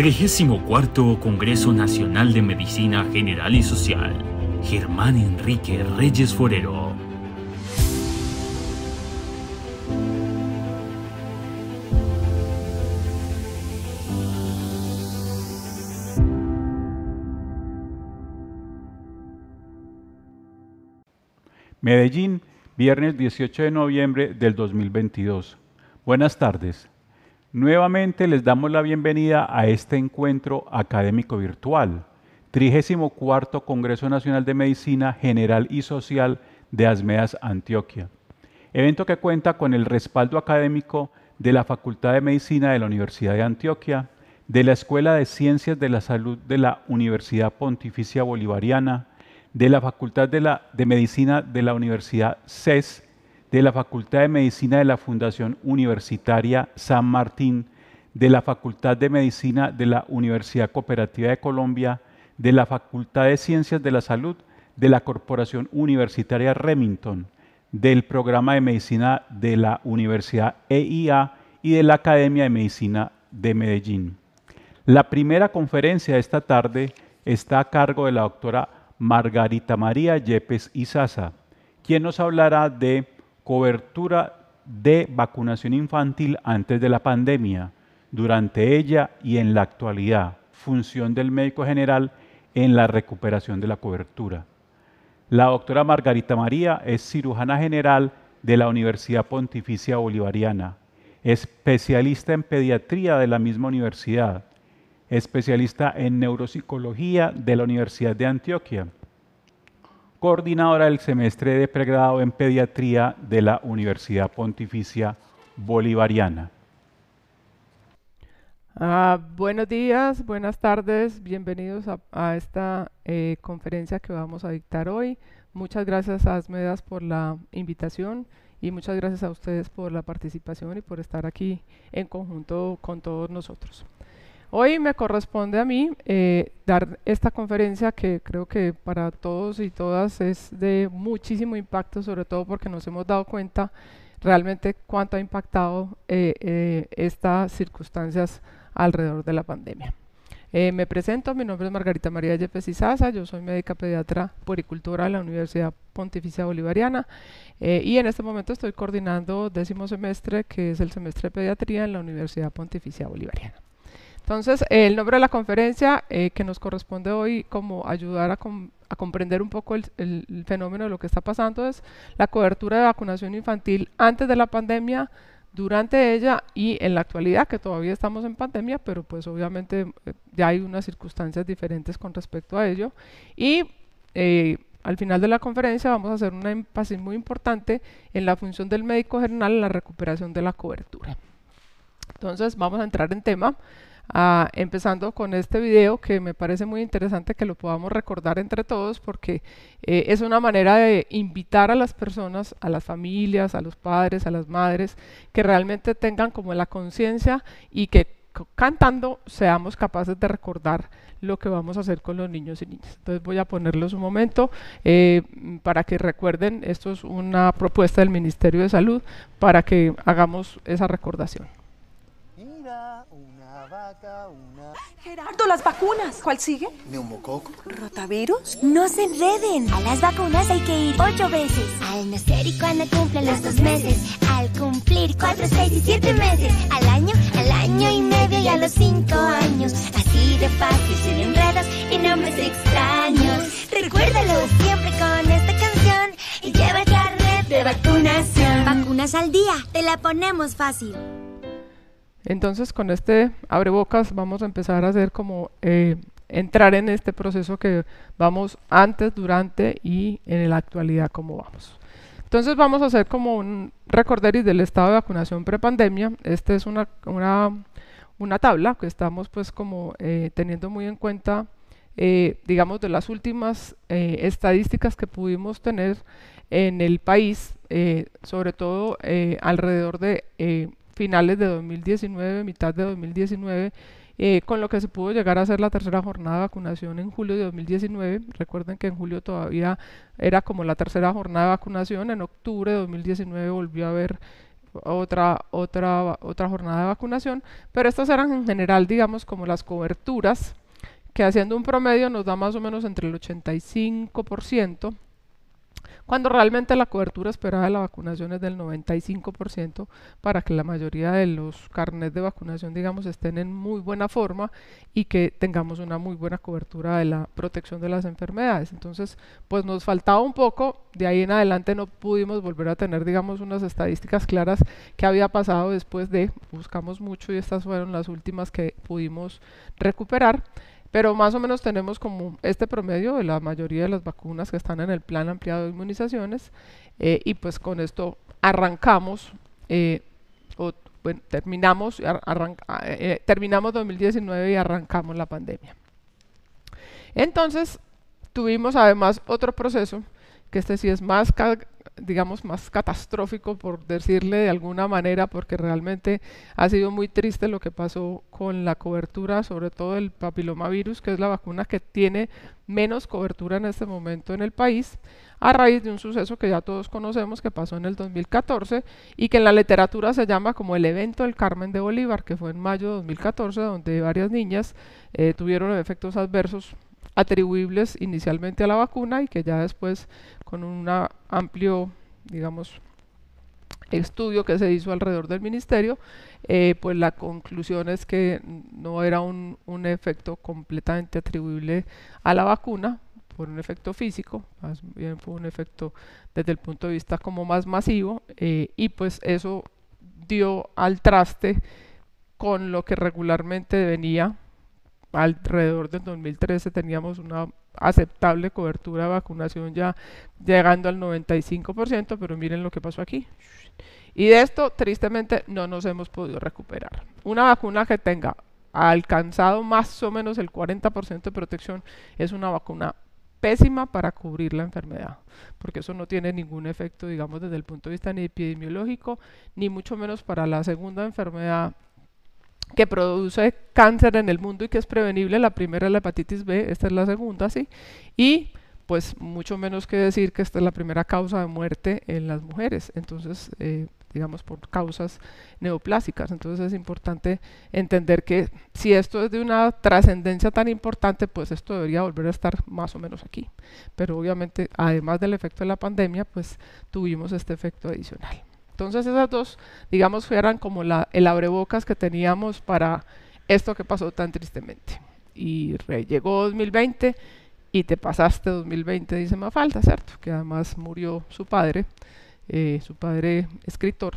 34º Congreso Nacional de Medicina General y Social. Germán Enrique Reyes Forero. Medellín, viernes 18 de noviembre del 2022. Buenas tardes. Nuevamente les damos la bienvenida a este encuentro académico virtual, 34º Congreso Nacional de Medicina General y Social de Asmedas, Antioquia. Evento que cuenta con el respaldo académico de la Facultad de Medicina de la Universidad de Antioquia, de la Escuela de Ciencias de la Salud de la Universidad Pontificia Bolivariana, de la Facultad de Medicina de la Universidad CES, de la Facultad de Medicina de la Fundación Universitaria San Martín, de la Facultad de Medicina de la Universidad Cooperativa de Colombia, de la Facultad de Ciencias de la Salud de la Corporación Universitaria Remington, del Programa de Medicina de la Universidad EIA y de la Academia de Medicina de Medellín. La primera conferencia de esta tarde está a cargo de la doctora Margarita María Yepes Izaza, quien nos hablará de cobertura de vacunación infantil antes de la pandemia, durante ella y en la actualidad, función del médico general en la recuperación de la cobertura. La doctora Margarita María es cirujana general de la Universidad Pontificia Bolivariana, especialista en pediatría de la misma universidad, especialista en neuropsicología de la Universidad de Antioquia, coordinadora del semestre de pregrado en pediatría de la Universidad Pontificia Bolivariana. Buenos días, buenas tardes, bienvenidos a esta conferencia que vamos a dictar hoy. Muchas gracias a Asmedas por la invitación y muchas gracias a ustedes por la participación y por estar aquí en conjunto con todos nosotros. Hoy me corresponde a mí dar esta conferencia que creo que para todos y todas es de muchísimo impacto, sobre todo porque nos hemos dado cuenta realmente cuánto ha impactado estas circunstancias alrededor de la pandemia. Me presento, mi nombre es Margarita María Yepes Izaza, yo soy médica pediatra puericultora de la Universidad Pontificia Bolivariana y en este momento estoy coordinando 10º semestre, que es el semestre de pediatría en la Universidad Pontificia Bolivariana. Entonces, el nombre de la conferencia que nos corresponde hoy como ayudar a comprender un poco el fenómeno de lo que está pasando es la cobertura de vacunación infantil antes de la pandemia, durante ella y en la actualidad, que todavía estamos en pandemia, pero pues obviamente ya hay unas circunstancias diferentes con respecto a ello. Y al final de la conferencia vamos a hacer un énfasis muy importante en la función del médico general en la recuperación de la cobertura. Entonces, vamos a entrar en tema. Empezando con este video que me parece muy interesante que lo podamos recordar entre todos porque es una manera de invitar a las personas, a las familias, a los padres, a las madres, que realmente tengan como la conciencia y que cantando seamos capaces de recordar lo que vamos a hacer con los niños y niñas. Entonces voy a ponerlos un momento para que recuerden, esto es una propuesta del Ministerio de Salud para que hagamos esa recordación. Gerardo, las vacunas. ¿Cuál sigue? Neumococo. ¿Rotavirus? No se enreden. A las vacunas hay que ir 8 veces. Al nacer y cuando cumplen los 2 meses. Al cumplir 4, 6 y 7 meses. Al año y medio y a los 5 años. Así de fácil, sin enredos y nombres extraños. Recuérdalo siempre con esta canción. Y lleva el carnet de vacunación. Vacunas al día, te la ponemos fácil. Entonces, con este abrebocas vamos a empezar a hacer como entrar en este proceso que vamos antes, durante y en la actualidad cómo vamos. Entonces vamos a hacer como un recorderis del estado de vacunación prepandemia. Esta es una tabla que estamos pues como teniendo muy en cuenta, digamos, de las últimas estadísticas que pudimos tener en el país, sobre todo alrededor de finales de 2019, mitad de 2019, con lo que se pudo llegar a hacer la tercera jornada de vacunación en julio de 2019. Recuerden que en julio todavía era como la tercera jornada de vacunación, en octubre de 2019 volvió a haber otra jornada de vacunación, pero estas eran en general, digamos, como las coberturas, que haciendo un promedio nos da más o menos entre el 85%, cuando realmente la cobertura esperada de la vacunación es del 95% para que la mayoría de los carnets de vacunación, digamos, estén en muy buena forma y que tengamos una muy buena cobertura de la protección de las enfermedades. Entonces, pues nos faltaba un poco, de ahí en adelante no pudimos volver a tener, digamos, unas estadísticas claras que había pasado después de, buscamos mucho y estas fueron las últimas que pudimos recuperar. Pero más o menos tenemos como este promedio de la mayoría de las vacunas que están en el plan ampliado de inmunizaciones y pues con esto arrancamos terminamos 2019 y arrancamos la pandemia. Entonces tuvimos además otro proceso que este sí es más, digamos, más catastrófico, por decirle de alguna manera, porque realmente ha sido muy triste lo que pasó con la cobertura, sobre todo del papilomavirus, que es la vacuna que tiene menos cobertura en este momento en el país, a raíz de un suceso que ya todos conocemos que pasó en el 2014 y que en la literatura se llama como el evento del Carmen de Bolívar, que fue en mayo de 2014, donde varias niñas tuvieron efectos adversos atribuibles inicialmente a la vacuna y que ya después con un amplio, digamos, estudio que se hizo alrededor del ministerio, pues la conclusión es que no era un efecto completamente atribuible a la vacuna por un efecto físico, más bien fue un efecto desde el punto de vista como más masivo y pues eso dio al traste con lo que regularmente venía. Alrededor del 2013 teníamos una aceptable cobertura de vacunación ya llegando al 95%, pero miren lo que pasó aquí. Y de esto, tristemente, no nos hemos podido recuperar. Una vacuna que tenga alcanzado más o menos el 40% de protección es una vacuna pésima para cubrir la enfermedad, porque eso no tiene ningún efecto, digamos, desde el punto de vista ni epidemiológico, ni mucho menos para la segunda enfermedad que produce cáncer en el mundo y que es prevenible. La primera es la hepatitis B, esta es la segunda, sí, y pues mucho menos que decir que esta es la primera causa de muerte en las mujeres, entonces digamos por causas neoplásicas. Entonces es importante entender que si esto es de una trascendencia tan importante, pues esto debería volver a estar más o menos aquí, pero obviamente además del efecto de la pandemia, pues tuvimos este efecto adicional. Entonces esas dos, digamos, eran como el abrebocas que teníamos para esto que pasó tan tristemente. Y llegó 2020 y te pasaste 2020, dice Mafalda, ¿cierto? Que además murió su padre escritor,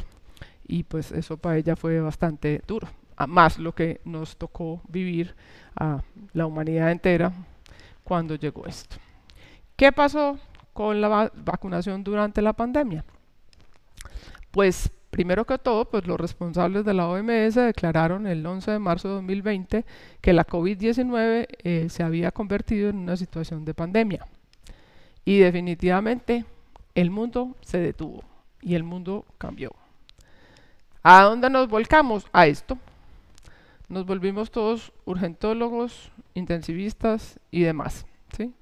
y pues eso para ella fue bastante duro. Más lo que nos tocó vivir a la humanidad entera cuando llegó esto. ¿Qué pasó con la vacunación durante la pandemia? Pues primero que todo, pues los responsables de la OMS declararon el 11 de marzo de 2020 que la COVID-19 se había convertido en una situación de pandemia. Y definitivamente el mundo se detuvo y el mundo cambió. ¿A dónde nos volcamos? A esto. Nos volvimos todos urgentólogos, intensivistas y demás, ¿sí?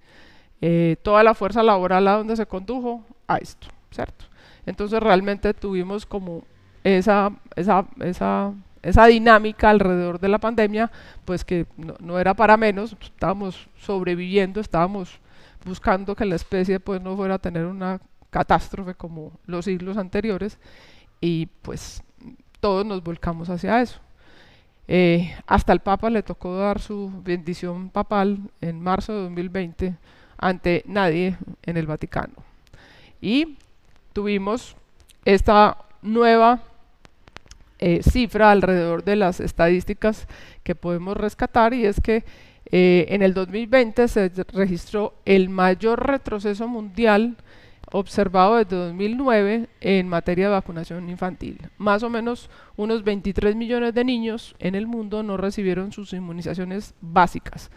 Toda la fuerza laboral a donde se condujo a esto, ¿cierto? Entonces realmente tuvimos como esa dinámica alrededor de la pandemia, pues que no era para menos. Estábamos sobreviviendo, estábamos buscando que la especie pues no fuera a tener una catástrofe como los siglos anteriores, y pues todos nos volcamos hacia eso. Hasta el Papa le tocó dar su bendición papal en marzo de 2020 ante nadie en el Vaticano. Y tuvimos esta nueva cifra alrededor de las estadísticas que podemos rescatar, y es que en el 2020 se registró el mayor retroceso mundial observado desde 2009 en materia de vacunación infantil. Más o menos unos 23 millones de niños en el mundo no recibieron sus inmunizaciones básicas.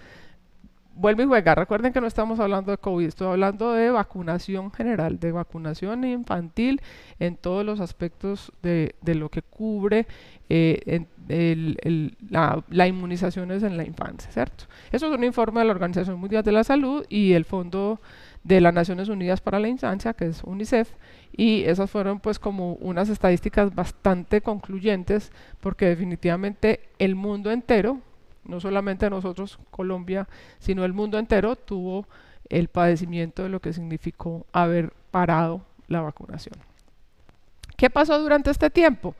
Vuelve y juega. Recuerden que no estamos hablando de COVID, estoy hablando de vacunación general, de vacunación infantil en todos los aspectos de lo que cubre la inmunización en la infancia, ¿cierto? Eso es un informe de la Organización Mundial de la Salud y el Fondo de las Naciones Unidas para la Infancia, que es UNICEF, y esas fueron pues como unas estadísticas bastante concluyentes, porque definitivamente el mundo entero, no solamente nosotros, Colombia, sino el mundo entero tuvo el padecimiento de lo que significó haber parado la vacunación. ¿Qué pasó durante este tiempo?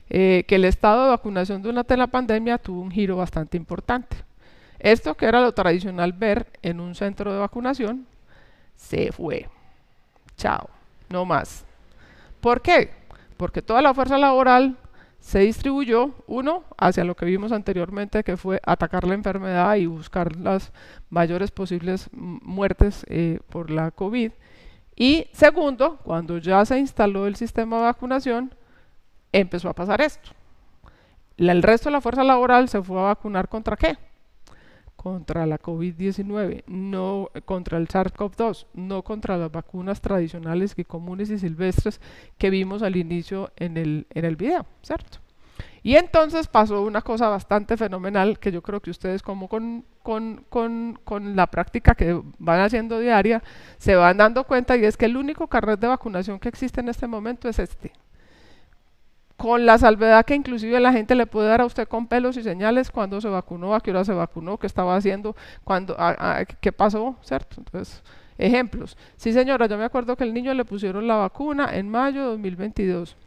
Que el estado de vacunación durante la pandemia tuvo un giro bastante importante. Esto, que era lo tradicional ver en un centro de vacunación, se fue. Chao, no más. ¿Por qué? Porque toda la fuerza laboral se distribuyó, uno, hacia lo que vimos anteriormente, que fue atacar la enfermedad y buscar las mayores posibles muertes por la COVID. Y segundo, cuando ya se instaló el sistema de vacunación, empezó a pasar esto. El resto de la fuerza laboral se fue a vacunar ¿contra qué? Contra la COVID-19, no contra el SARS-CoV-2, no contra las vacunas tradicionales y comunes y silvestres que vimos al inicio en el video, ¿cierto? Y entonces pasó una cosa bastante fenomenal que yo creo que ustedes, como con la práctica que van haciendo diaria, se van dando cuenta, y es que el único carnet de vacunación que existe en este momento es este. Con la salvedad que inclusive la gente le puede dar a usted con pelos y señales cuándo se vacunó, a qué hora se vacunó, qué estaba haciendo, qué pasó, ¿cierto? Entonces, ejemplos. Sí, señora, yo me acuerdo que el niño le pusieron la vacuna en mayo de 2022.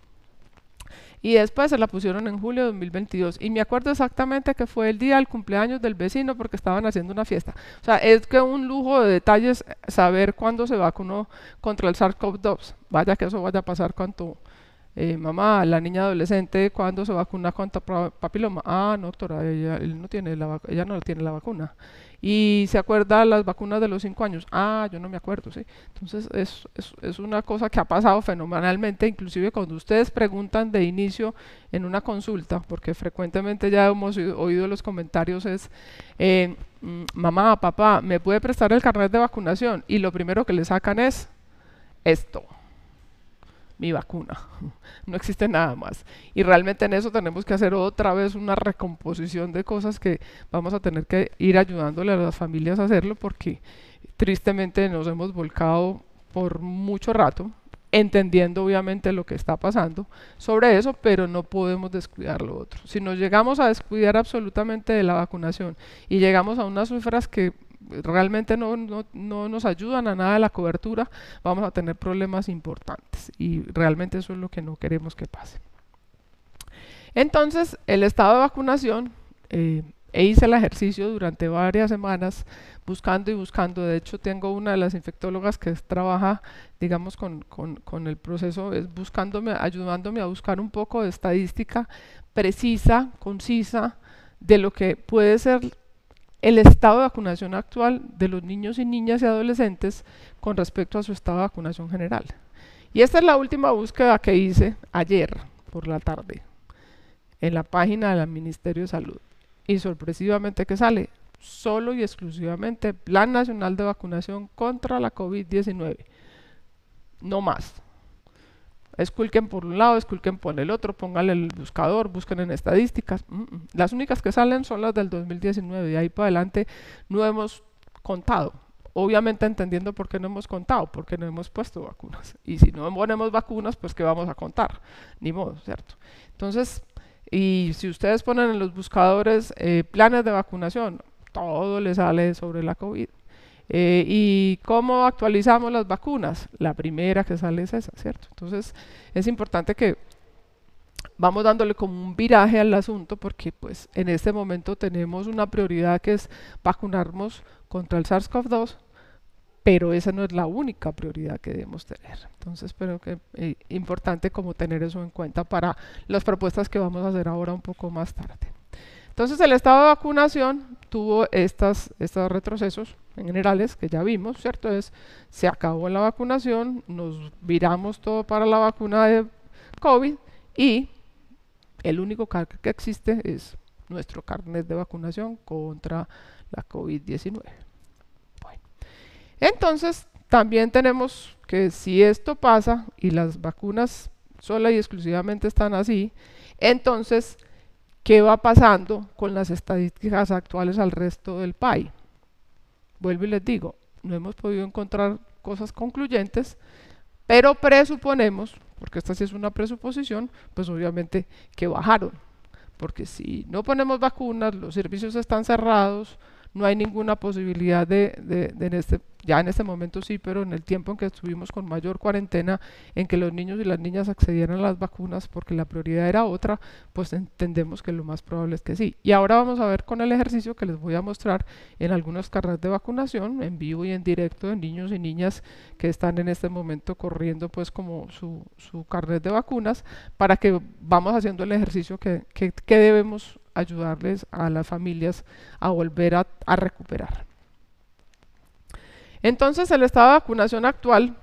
Y después se la pusieron en julio de 2022. Y me acuerdo exactamente que fue el día del cumpleaños del vecino porque estaban haciendo una fiesta. O sea, es que un lujo de detalles saber cuándo se vacunó contra el SARS-CoV-2. Vaya que eso vaya a pasar cuando... mamá, la niña adolescente, ¿cuándo se vacuna contra papiloma? Ah, no, doctora, ella no tiene la vacuna. ¿Y se acuerda las vacunas de los 5 años? Ah, yo no me acuerdo, ¿sí? Entonces, es una cosa que ha pasado fenomenalmente, inclusive cuando ustedes preguntan de inicio en una consulta, porque frecuentemente ya hemos oído los comentarios, es, mamá, papá, ¿me puede prestar el carnet de vacunación? Y lo primero que le sacan es esto. Mi vacuna, no existe nada más. Y realmente en eso tenemos que hacer otra vez una recomposición de cosas que vamos a tener que ir ayudándole a las familias a hacerlo, porque tristemente nos hemos volcado por mucho rato, entendiendo obviamente lo que está pasando sobre eso, pero no podemos descuidar lo otro. Si nos llegamos a descuidar absolutamente de la vacunación y llegamos a unas cifras que realmente no nos ayudan a nada de la cobertura, vamos a tener problemas importantes, y realmente eso es lo que no queremos que pase. Entonces, el estado de vacunación, hice el ejercicio durante varias semanas buscando y buscando. De hecho, tengo una de las infectólogas que trabaja, digamos, con el proceso, es ayudándome a buscar un poco de estadística precisa, concisa, de lo que puede ser el estado de vacunación actual de los niños y niñas y adolescentes con respecto a su estado de vacunación general. Y esta es la última búsqueda que hice ayer por la tarde en la página del Ministerio de Salud. Y sorpresivamente, ¿qué sale? Solo y exclusivamente Plan Nacional de Vacunación contra la COVID-19. No más. Esculquen por un lado, esculquen por el otro, pónganle el buscador, busquen en estadísticas. Las únicas que salen son las del 2019, y ahí para adelante no hemos contado. Obviamente entendiendo por qué no hemos contado, porque no hemos puesto vacunas. Y si no ponemos vacunas, pues ¿qué vamos a contar? Ni modo, ¿cierto? Entonces, y si ustedes ponen en los buscadores planes de vacunación, todo les sale sobre la COVID. ¿Y cómo actualizamos las vacunas? La primera que sale es esa, ¿cierto? Entonces es importante que vamos dándole como un viraje al asunto, porque pues en este momento tenemos una prioridad que es vacunarnos contra el SARS-CoV-2, pero esa no es la única prioridad que debemos tener. Entonces espero que es importante como tener eso en cuenta para las propuestas que vamos a hacer ahora un poco más tarde. Entonces el estado de vacunación tuvo estos retrocesos en generales que ya vimos, ¿cierto? Se acabó la vacunación, nos viramos todo para la vacuna de COVID, y el único carnet que existe es nuestro carnet de vacunación contra la COVID-19. Bueno. Entonces también tenemos que, si esto pasa y las vacunas sola y exclusivamente están así, entonces ¿qué va pasando con las estadísticas actuales al resto del país? Vuelvo y les digo, no hemos podido encontrar cosas concluyentes, pero presuponemos, porque esta sí es una presuposición, pues obviamente que bajaron, porque si no ponemos vacunas, los servicios están cerrados, no hay ninguna posibilidad ya en este momento sí, pero en el tiempo en que estuvimos con mayor cuarentena, en que los niños y las niñas accedieran a las vacunas porque la prioridad era otra, pues entendemos que lo más probable es que sí. Y ahora vamos a ver con el ejercicio que les voy a mostrar en algunos carnets de vacunación, en vivo y en directo, de niños y niñas que están en este momento corriendo pues como su carnet de vacunas, para que vamos haciendo el ejercicio que debemos ayudarles a las familias a volver a recuperar. Entonces, el estado de vacunación actual,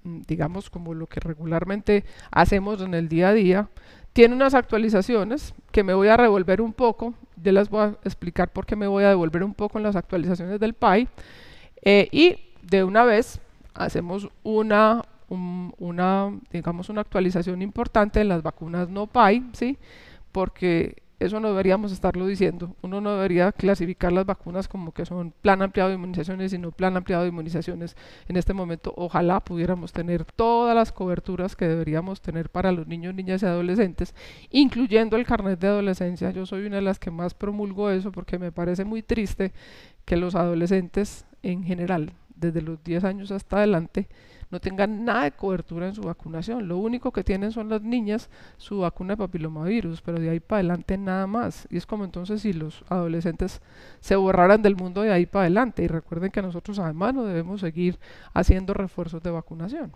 digamos como lo que regularmente hacemos en el día a día, tiene unas actualizaciones que me voy a revolver un poco. Yo les voy a explicar por qué me voy a devolver un poco en las actualizaciones del PAI. Y de una vez hacemos digamos una actualización importante en las vacunas no PAI, ¿sí? Porque eso no deberíamos estarlo diciendo. Uno no debería clasificar las vacunas como que son plan ampliado de inmunizaciones, sino plan ampliado de inmunizaciones. En este momento, ojalá pudiéramos tener todas las coberturas que deberíamos tener para los niños, niñas y adolescentes, incluyendo el carnet de adolescencia. Yo soy una de las que más promulgo eso porque me parece muy triste que los adolescentes en general, desde los 10 años hasta adelante, no tengan nada de cobertura en su vacunación. Lo único que tienen son las niñas su vacuna de papilomavirus, pero de ahí para adelante nada más. Y es como entonces si los adolescentes se borraran del mundo de ahí para adelante. Y recuerden que nosotros además no debemos seguir haciendo refuerzos de vacunación.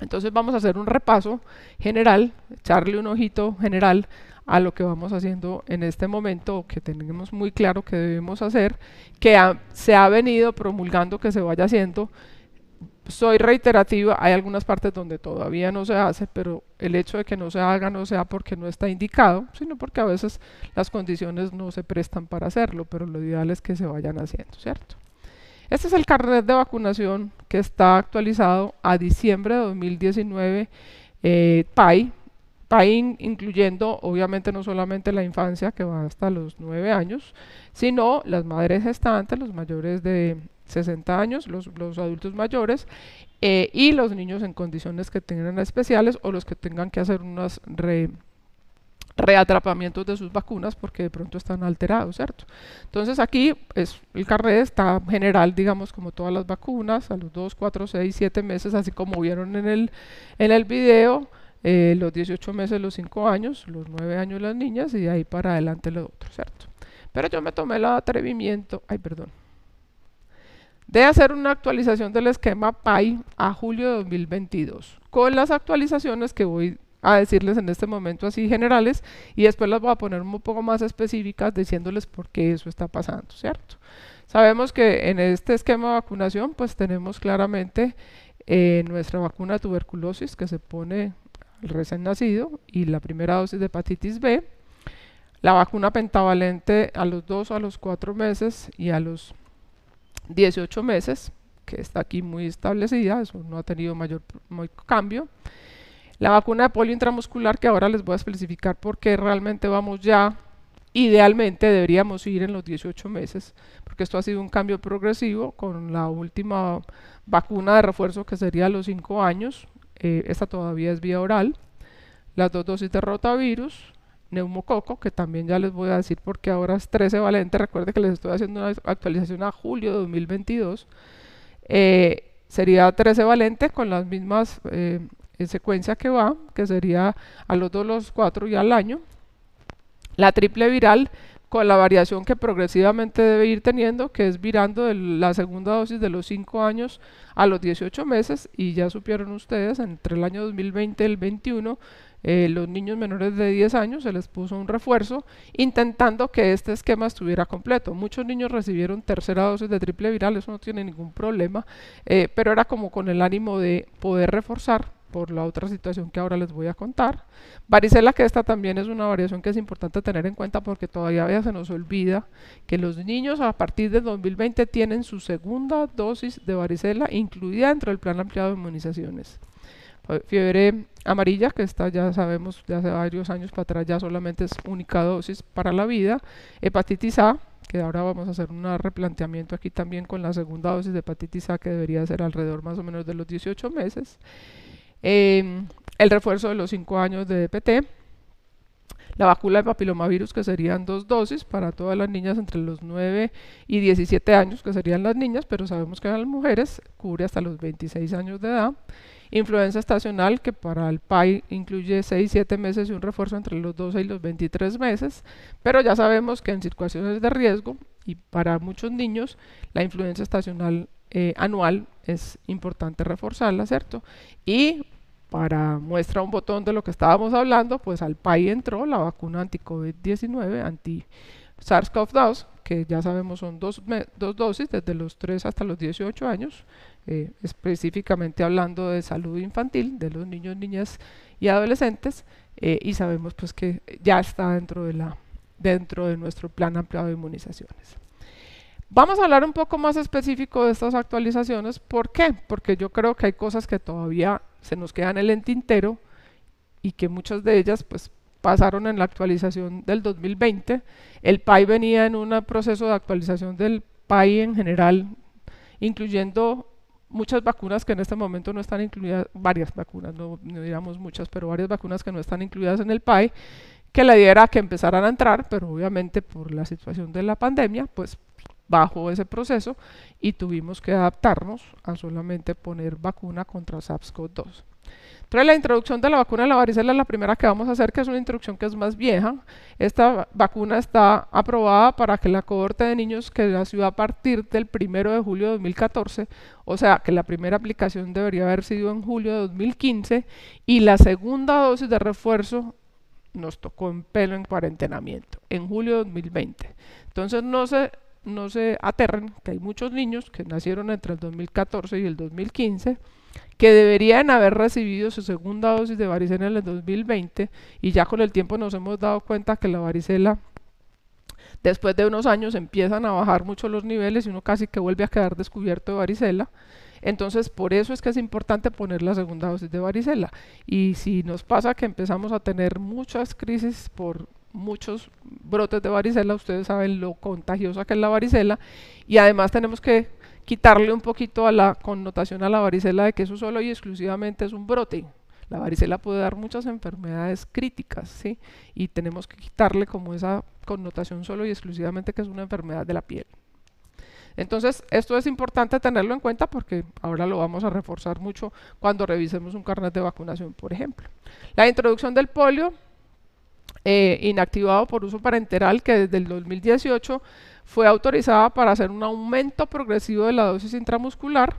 Entonces vamos a hacer un repaso general, echarle un ojito general a lo que vamos haciendo en este momento, o que tenemos muy claro que debemos hacer, que se ha venido promulgando que se vaya haciendo. Soy reiterativa, hay algunas partes donde todavía no se hace, pero el hecho de que no se haga no sea porque no está indicado, sino porque a veces las condiciones no se prestan para hacerlo, pero lo ideal es que se vayan haciendo, ¿cierto? Este es el carnet de vacunación que está actualizado a diciembre de 2019, PAI, incluyendo obviamente no solamente la infancia, que va hasta los 9 años, sino las madres gestantes, los mayores de 60 años, los adultos mayores, y los niños en condiciones que tengan especiales, o los que tengan que hacer unos reatrapamientos de sus vacunas porque de pronto están alterados, ¿cierto? Entonces aquí el carnet está general, digamos, como todas las vacunas, a los 2, 4, 6, 7 meses, así como vieron en el video, los 18 meses los 5 años, los 9 años las niñas, y de ahí para adelante lo otro, ¿cierto? Pero yo me tomé el atrevimiento, de hacer una actualización del esquema PAI a julio de 2022, con las actualizaciones que voy a decirles en este momento así generales, y después las voy a poner un poco más específicas diciéndoles por qué eso está pasando, ¿cierto? Sabemos que en este esquema de vacunación pues tenemos claramente nuestra vacuna de tuberculosis que se pone al recién nacido, y la primera dosis de hepatitis B, la vacuna pentavalente a los 2 o a los 4 meses y a los 18 meses, que está aquí muy establecida, eso no ha tenido mayor cambio. La vacuna de polio intramuscular, que ahora les voy a especificar por qué realmente vamos ya, idealmente deberíamos ir en los 18 meses, porque esto ha sido un cambio progresivo con la última vacuna de refuerzo que sería a los 5 años, esta todavía es vía oral, las 2 dosis de rotavirus, neumococo, que también ya les voy a decir porque ahora es 13 valente, recuerden que les estoy haciendo una actualización a julio de 2022, sería 13 valente con las mismas en secuencia que sería a los 2, los 4 y al año. La triple viral con la variación que progresivamente debe ir teniendo, que es virando de la segunda dosis de los 5 años a los 18 meses, y ya supieron ustedes, entre el año 2020 y el 2021, los niños menores de 10 años se les puso un refuerzo intentando que este esquema estuviera completo. Muchos niños recibieron tercera dosis de triple viral, eso no tiene ningún problema, pero era como con el ánimo de poder reforzar por la otra situación que ahora les voy a contar. Varicela, que esta también es una variación que es importante tener en cuenta porque todavía se nos olvida que los niños a partir de 2020 tienen su segunda dosis de varicela incluida dentro del plan ampliado de inmunizaciones. Fiebre amarilla, que esta ya sabemos de hace varios años para atrás ya solamente es única dosis para la vida. Hepatitis A, que ahora vamos a hacer un replanteamiento aquí también con la segunda dosis de hepatitis A, que debería ser alrededor más o menos de los 18 meses. El refuerzo de los 5 años de DPT. La vacuna de papilomavirus, que serían 2 dosis para todas las niñas entre los 9 y 17 años, que serían las niñas, pero sabemos que en las mujeres cubre hasta los 26 años de edad. Influenza estacional, que para el PAI incluye 6-7 meses y un refuerzo entre los 12 y los 23 meses, pero ya sabemos que en situaciones de riesgo y para muchos niños la influenza estacional anual es importante reforzarla, ¿cierto? Y para muestra un botón de lo que estábamos hablando, pues al PAI entró la vacuna anti-COVID-19, anti-SARS-CoV-2, que ya sabemos son dos dosis desde los 3 hasta los 18 años, específicamente hablando de salud infantil, de los niños, niñas y adolescentes, y sabemos pues que ya está dentro de nuestro plan ampliado de inmunizaciones. Vamos a hablar un poco más específico de estas actualizaciones. ¿Por qué? Porque yo creo que hay cosas que todavía se nos quedan en el tintero y que muchas de ellas pues pasaron en la actualización del 2020. El PAI venía en un proceso de actualización del PAI en general, incluyendo muchas vacunas que en este momento no están incluidas, varias vacunas, no digamos muchas, pero varias vacunas que no están incluidas en el PAI, que la idea era que empezaran a entrar, pero obviamente por la situación de la pandemia, pues bajó ese proceso y tuvimos que adaptarnos a solamente poner vacuna contra SARS-CoV-2. Entonces la introducción de la vacuna de la varicela es la primera que vamos a hacer, que es una introducción que es más vieja. Esta vacuna está aprobada para que la cohorte de niños que nació a partir del 1 de julio de 2014, o sea que la primera aplicación debería haber sido en julio de 2015 y la segunda dosis de refuerzo nos tocó en pleno en cuarentenamiento, en julio de 2020. Entonces no se aterren, que hay muchos niños que nacieron entre el 2014 y el 2015 que deberían haber recibido su segunda dosis de varicela en el 2020 y ya con el tiempo nos hemos dado cuenta que la varicela después de unos años empiezan a bajar mucho los niveles y uno casi que vuelve a quedar descubierto de varicela. Entonces por eso es que es importante poner la segunda dosis de varicela. Y si nos pasa que empezamos a tener muchas crisis por muchos brotes de varicela, ustedes saben lo contagiosa que es la varicela y además tenemos que quitarle un poquito a la connotación a la varicela de que eso solo y exclusivamente es un brote. La varicela puede dar muchas enfermedades críticas, ¿sí? Y tenemos que quitarle como esa connotación solo y exclusivamente que es una enfermedad de la piel. Entonces, esto es importante tenerlo en cuenta porque ahora lo vamos a reforzar mucho cuando revisemos un carnet de vacunación, por ejemplo. La introducción del polio, inactivado por uso parenteral, que desde el 2018 fue autorizada para hacer un aumento progresivo de la dosis intramuscular.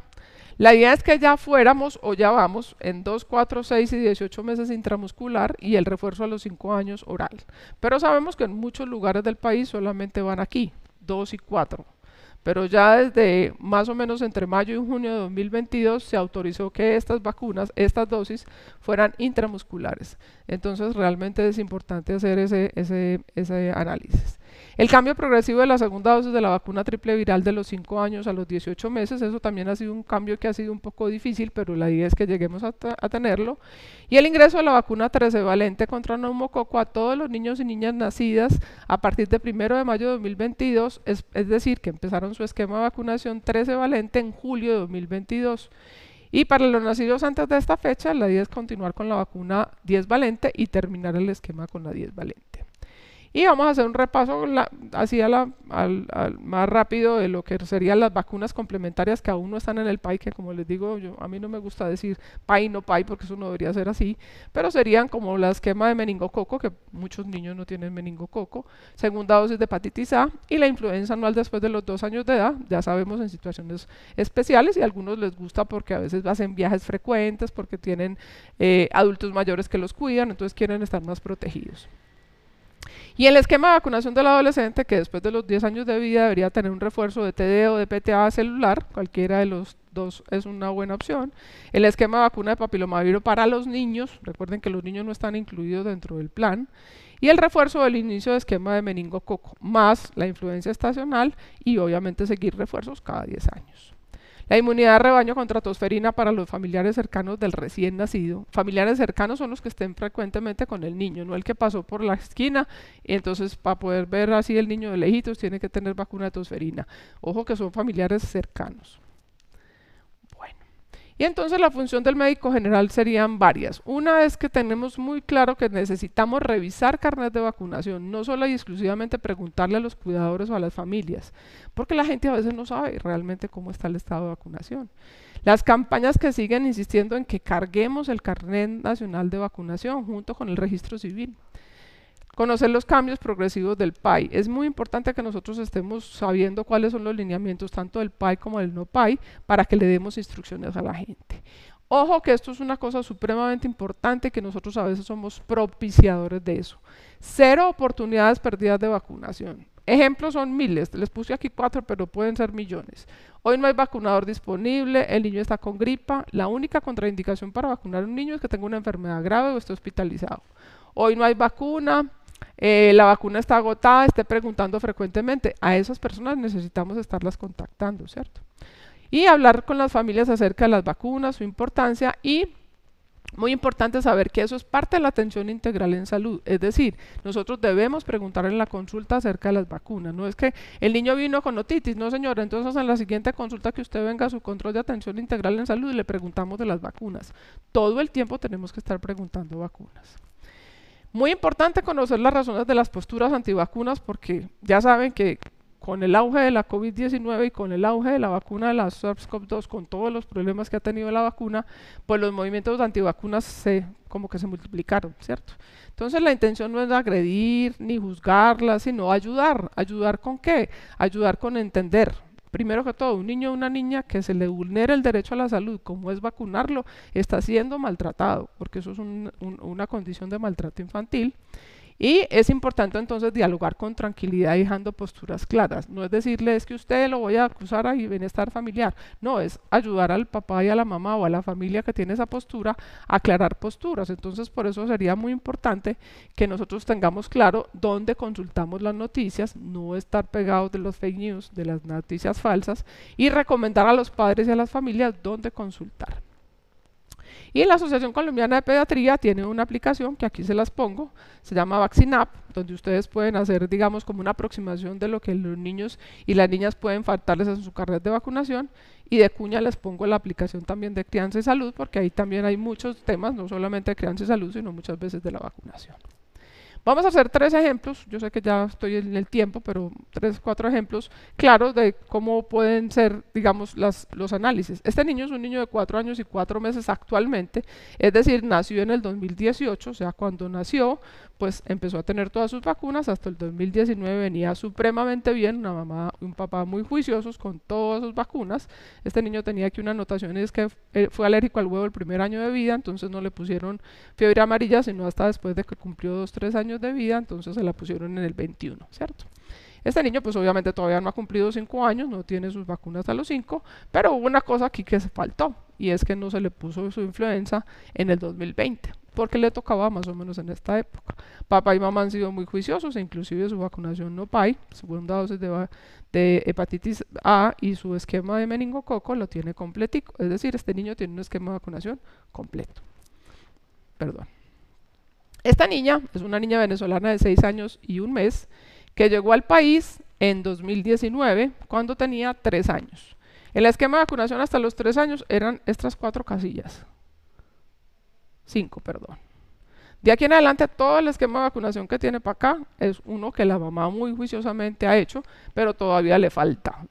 La idea es que ya fuéramos o ya vamos en 2, 4, 6 y 18 meses intramuscular y el refuerzo a los 5 años oral. Pero sabemos que en muchos lugares del país solamente van aquí, 2 y 4. Pero ya desde más o menos entre mayo y junio de 2022 se autorizó que estas vacunas, estas dosis, fueran intramusculares. Entonces realmente es importante hacer ese análisis. El cambio progresivo de la segunda dosis de la vacuna triple viral de los 5 años a los 18 meses, eso también ha sido un cambio que ha sido un poco difícil, pero la idea es que lleguemos a tenerlo. Y el ingreso de la vacuna 13 valente contra neumococo a todos los niños y niñas nacidas a partir del 1 de mayo de 2022, es decir, que empezaron su esquema de vacunación 13 valente en julio de 2022. Y para los nacidos antes de esta fecha, la idea es continuar con la vacuna 10 valente y terminar el esquema con la 10 valente. Y vamos a hacer un repaso así más rápido de lo que serían las vacunas complementarias que aún no están en el PAI, que como les digo, a mí no me gusta decir PAI no PAI porque eso no debería ser así, pero serían como la esquema de meningococo, que muchos niños no tienen meningococo, segunda dosis de hepatitis A y la influenza anual después de los 2 años de edad, ya sabemos en situaciones especiales y a algunos les gusta porque a veces hacen viajes frecuentes, porque tienen adultos mayores que los cuidan, entonces quieren estar más protegidos. Y el esquema de vacunación del adolescente, que después de los 10 años de vida debería tener un refuerzo de TD o de PTA celular, cualquiera de los dos es una buena opción. El esquema de vacuna de papilomavirus para los niños, recuerden que los niños no están incluidos dentro del plan. Y el refuerzo del inicio de esquema de meningococo, más la influencia estacional y obviamente seguir refuerzos cada 10 años. La inmunidad de rebaño contra tosferina para los familiares cercanos del recién nacido. Familiares cercanos son los que estén frecuentemente con el niño, no el que pasó por la esquina, y entonces para poder ver así el niño de lejitos tiene que tener vacuna de tosferina. Ojo que son familiares cercanos. Y entonces la función del médico general serían varias. Una es que tenemos muy claro que necesitamos revisar carnet de vacunación, no solo y exclusivamente preguntarle a los cuidadores o a las familias, porque la gente a veces no sabe realmente cómo está el estado de vacunación. Las campañas que siguen insistiendo en que carguemos el carnet nacional de vacunación junto con el registro civil. Conocer los cambios progresivos del PAI. Es muy importante que nosotros estemos sabiendo cuáles son los lineamientos tanto del PAI como del no PAI para que le demos instrucciones a la gente. Ojo que esto es una cosa supremamente importante que nosotros a veces somos propiciadores de eso. 0 oportunidades perdidas de vacunación. Ejemplos son miles, les puse aquí 4, pero pueden ser millones. Hoy no hay vacunador disponible, el niño está con gripa, la única contraindicación para vacunar a un niño es que tenga una enfermedad grave o esté hospitalizado. Hoy no hay vacuna, la vacuna está agotada, esté preguntando frecuentemente. A esas personas necesitamos estarlas contactando, ¿cierto? Y hablar con las familias acerca de las vacunas, su importancia y muy importante saber que eso es parte de la atención integral en salud. Es decir, nosotros debemos preguntar en la consulta acerca de las vacunas. No es que el niño vino con otitis, no señora, entonces en la siguiente consulta que usted venga a su control de atención integral en salud y le preguntamos de las vacunas. Todo el tiempo tenemos que estar preguntando vacunas. Muy importante conocer las razones de las posturas antivacunas porque ya saben que con el auge de la COVID-19 y con el auge de la vacuna de la SARS-CoV-2, con todos los problemas que ha tenido la vacuna, pues los movimientos antivacunas como que se multiplicaron, ¿cierto? Entonces la intención no es agredir ni juzgarla, sino ayudar. ¿Ayudar con qué? Ayudar con entender. Primero que todo, un niño o una niña que se le vulnera el derecho a la salud, como es vacunarlo, está siendo maltratado, porque eso es una condición de maltrato infantil. Y es importante entonces dialogar con tranquilidad y dejando posturas claras. No es decirle es que usted lo voy a acusar a bienestar familiar. No, es ayudar al papá y a la mamá o a la familia que tiene esa postura a aclarar posturas. Entonces por eso sería muy importante que nosotros tengamos claro dónde consultamos las noticias, no estar pegados de los fake news, de las noticias falsas y recomendar a los padres y a las familias dónde consultar. Y la Asociación Colombiana de Pediatría tiene una aplicación que aquí se las pongo, se llama VaccineApp, donde ustedes pueden hacer, digamos, como una aproximación de lo que los niños y las niñas pueden faltarles en su carnet de vacunación. Y de cuña les pongo la aplicación también de crianza y salud, porque ahí también hay muchos temas, no solamente de crianza y salud, sino muchas veces de la vacunación. Vamos a hacer 3 ejemplos, yo sé que ya estoy en el tiempo, pero 3, 4 ejemplos claros de cómo pueden ser, digamos, los análisis. Este niño es un niño de 4 años y 4 meses actualmente, es decir, nació en el 2018, o sea, cuando nació, pues empezó a tener todas sus vacunas, hasta el 2019 venía supremamente bien, una mamá y un papá muy juiciosos con todas sus vacunas. Este niño tenía aquí una anotación, es que fue alérgico al huevo el primer año de vida, entonces no le pusieron fiebre amarilla, sino hasta después de que cumplió 2, 3 años de vida, entonces se la pusieron en el 21, ¿cierto? Este niño pues obviamente todavía no ha cumplido 5 años, no tiene sus vacunas a los 5, pero hubo una cosa aquí que se faltó, y es que no se le puso su influenza en el 2020, porque le tocaba más o menos en esta época. Papá y mamá han sido muy juiciosos, e inclusive su vacunación no PAI, segunda dosis de hepatitis A y su esquema de meningococo lo tiene completico, es decir, este niño tiene un esquema de vacunación completo. Perdón. Esta niña es una niña venezolana de 6 años y 1 mes que llegó al país en 2019 cuando tenía 3 años. El esquema de vacunación hasta los 3 años eran estas 4 casillas. 5, perdón. De aquí en adelante todo el esquema de vacunación que tiene para acá es uno que la mamá muy juiciosamente ha hecho, pero todavía le falta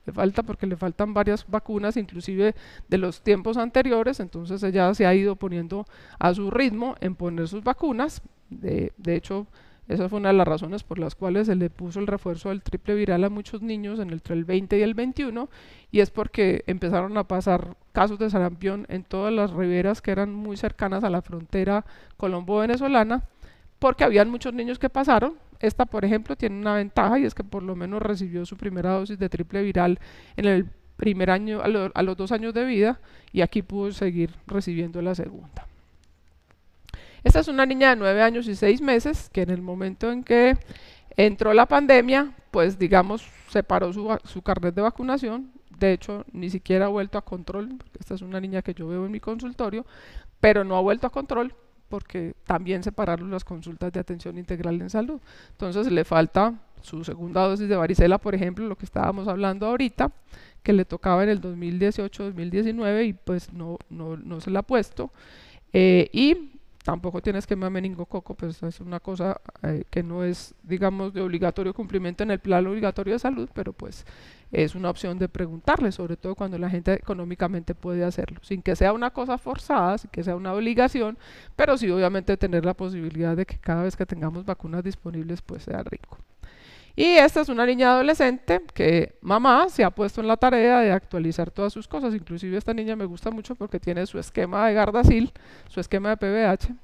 porque le faltan varias vacunas, inclusive de los tiempos anteriores, entonces ella se ha ido poniendo a su ritmo en poner sus vacunas. De hecho, esa fue una de las razones por las cuales se le puso el refuerzo del triple viral a muchos niños entre el 20 y el 21, y es porque empezaron a pasar casos de sarampión en todas las riberas que eran muy cercanas a la frontera colombo-venezolana, porque habían muchos niños que pasaron. Esta, por ejemplo, tiene una ventaja y es que por lo menos recibió su primera dosis de triple viral en el primer año, a los 2 años de vida, y aquí pudo seguir recibiendo la segunda. Esta es una niña de 9 años y 6 meses que en el momento en que entró la pandemia, pues digamos, separó su carnet de vacunación de hecho ni siquiera ha vuelto a control, porque esta es una niña que yo veo en mi consultorio, pero no ha vuelto a control porque también separaron las consultas de atención integral en salud. Entonces le falta su segunda dosis de varicela, por ejemplo, lo que estábamos hablando ahorita, que le tocaba en el 2018-2019 y pues no se la ha puesto. Y tampoco tiene esquema de meningococo, pues es una cosa que no es, digamos, de obligatorio cumplimiento en el plan obligatorio de salud, pero pues es una opción de preguntarle, sobre todo cuando la gente económicamente puede hacerlo, sin que sea una cosa forzada, sin que sea una obligación, pero sí obviamente tener la posibilidad de que cada vez que tengamos vacunas disponibles pues sea rico. Y esta es una niña adolescente que mamá se ha puesto en la tarea de actualizar todas sus cosas. Inclusive esta niña me gusta mucho porque tiene su esquema de Gardasil, su esquema de PBH,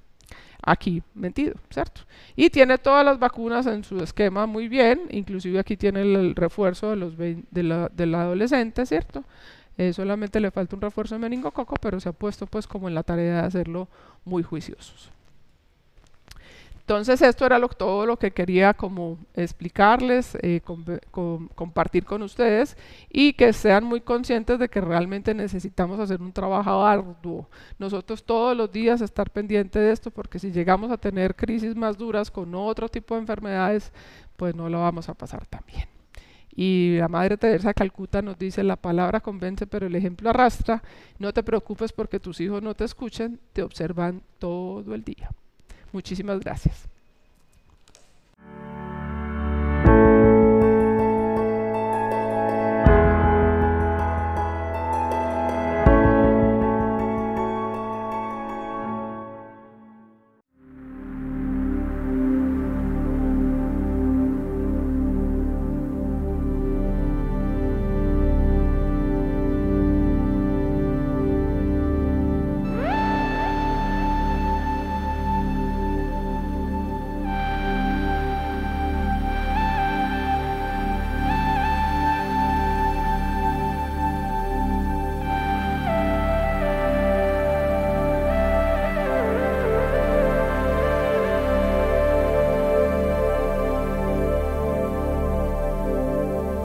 aquí metido, ¿cierto? Y tiene todas las vacunas en su esquema muy bien, inclusive aquí tiene el refuerzo de la adolescente, ¿cierto? Solamente le falta un refuerzo de meningococo, pero se ha puesto pues como en la tarea de hacerlo muy juiciosos. Entonces esto era todo lo que quería como explicarles, compartir con ustedes y que sean muy conscientes de que realmente necesitamos hacer un trabajo arduo. Nosotros todos los días estar pendientes de esto porque si llegamos a tener crisis más duras con otro tipo de enfermedades, pues no lo vamos a pasar tan bien. Y la Madre Teresa de Calcuta nos dice, la palabra convence pero el ejemplo arrastra, no te preocupes porque tus hijos no te escuchen, te observan todo el día. Muchísimas gracias.